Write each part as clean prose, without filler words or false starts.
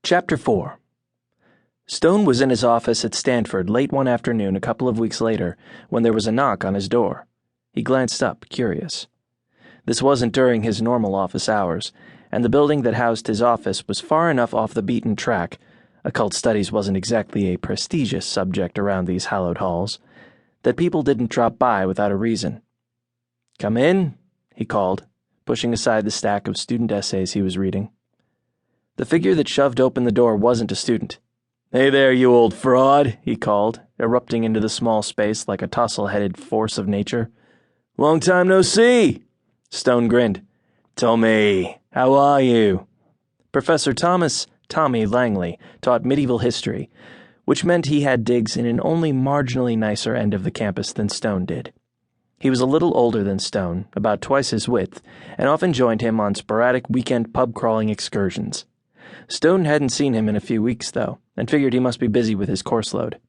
Chapter 4. Stone was in his office at Stanford late one afternoon a couple of weeks later when there was a knock on his door. He glanced up, curious. This wasn't during his normal office hours, and the building that housed his office was far enough off the beaten track — occult studies wasn't exactly a prestigious subject around these hallowed halls — that people didn't drop by without a reason. "Come in," he called, pushing aside the stack of student essays he was reading. The figure that shoved open the door wasn't a student. "Hey there, you old fraud," he called, erupting into the small space like a tousle-headed force of nature. "Long time no see." Stone grinned. "Tommy, how are you?" Professor Thomas Tommy Langley taught medieval history, which meant he had digs in an only marginally nicer end of the campus than Stone did. He was a little older than Stone, about twice his width, and often joined him on sporadic weekend pub-crawling excursions. Stone hadn't seen him in a few weeks, though, and figured he must be busy with his course load.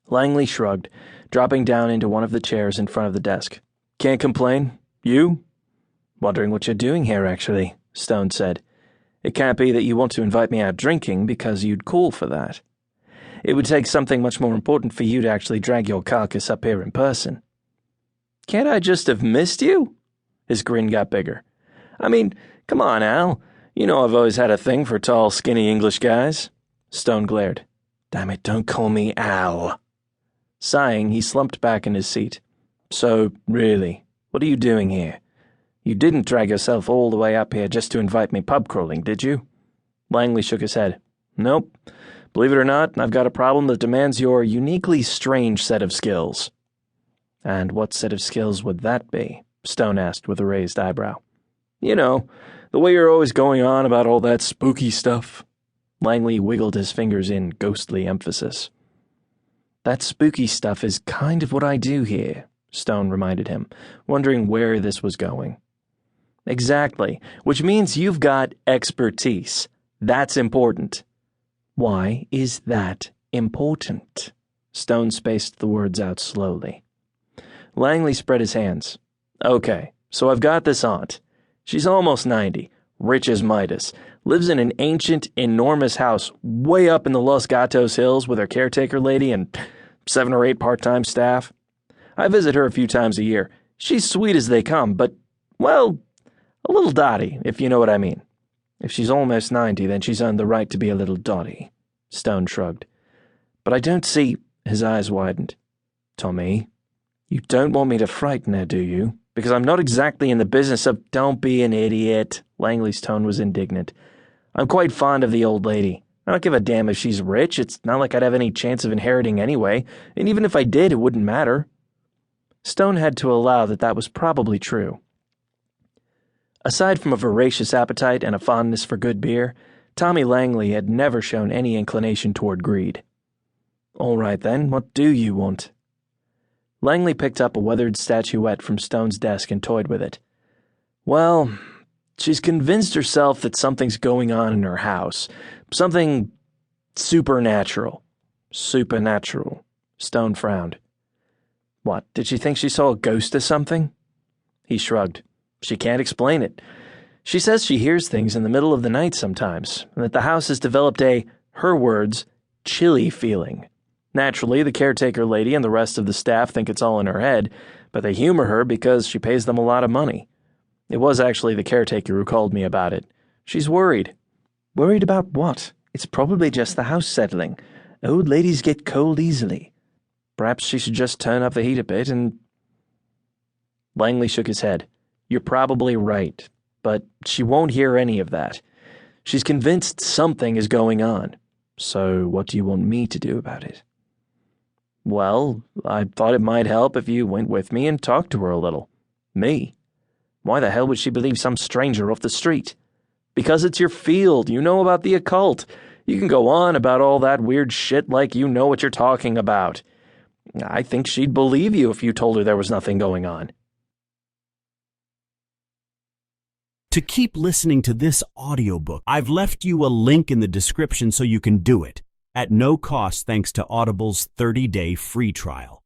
Langley shrugged, dropping down into one of the chairs in front of the desk. "Can't complain. You?" "Wondering what you're doing here, actually," Stone said. "It can't be that you want to invite me out drinking because you'd call for that. It would take something much more important for you to actually drag your carcass up here in person." "Can't I just have missed you?" His grin got bigger. "I mean, come on, Al. You know I've always had a thing for tall, skinny English guys." Stone glared. "Damn it, don't call me Al." Sighing, he slumped back in his seat. "So, really, what are you doing here? You didn't drag yourself all the way up here just to invite me pub crawling, did you?" Langley shook his head. "Nope. Believe it or not, I've got a problem that demands your uniquely strange set of skills." "And what set of skills would that be?" Stone asked with a raised eyebrow. "You know, the way you're always going on about all that spooky stuff." Langley wiggled his fingers in ghostly emphasis. "That spooky stuff is kind of what I do here," Stone reminded him, wondering where this was going. "Exactly, which means you've got expertise. That's important." "Why is that important?" Stone spaced the words out slowly. Langley spread his hands. "Okay, so I've got this aunt. She's almost 90, rich as Midas, lives in an ancient, enormous house way up in the Los Gatos Hills with her caretaker lady and 7 or 8 part-time staff. I visit her a few times a year. She's sweet as they come, but, well, a little dotty, if you know what I mean." "If she's almost 90, then she's earned the right to be a little dotty," Stone shrugged. "But I don't see—" His eyes widened. "Tommy, you don't want me to frighten her, do you? Because I'm not exactly in the business of—" "Don't be an idiot." Langley's tone was indignant. "I'm quite fond of the old lady. I don't give a damn if she's rich. It's not like I'd have any chance of inheriting anyway, and even if I did, it wouldn't matter." Stone had to allow that that was probably true. Aside from a voracious appetite and a fondness for good beer, Tommy Langley had never shown any inclination toward greed. "All right, then, what do you want?" Langley picked up a weathered statuette from Stone's desk and toyed with it. "Well, she's convinced herself that something's going on in her house. Something supernatural." "Supernatural." Stone frowned. "What, did she think she saw a ghost or something?" He shrugged. "She can't explain it. She says she hears things in the middle of the night sometimes, and that the house has developed a, her words, chilly feeling. Naturally, the caretaker lady and the rest of the staff think it's all in her head, but they humor her because she pays them a lot of money. It was actually the caretaker who called me about it. She's worried." "Worried about what? It's probably just the house settling. Old ladies get cold easily. Perhaps she should just turn up the heat a bit and—" Langley shook his head. "You're probably right, but she won't hear any of that. She's convinced something is going on. So what do you want me to do about it?" "Well, I thought it might help if you went with me and talked to her a little." "Me? Why the hell would she believe some stranger off the street?" "Because it's your field. You know about the occult. You can go on about all that weird shit like you know what you're talking about. I think she'd believe you if you told her there was nothing going on." To keep listening to this audiobook, I've left you a link in the description so you can do it, at no cost thanks to Audible's 30-day free trial.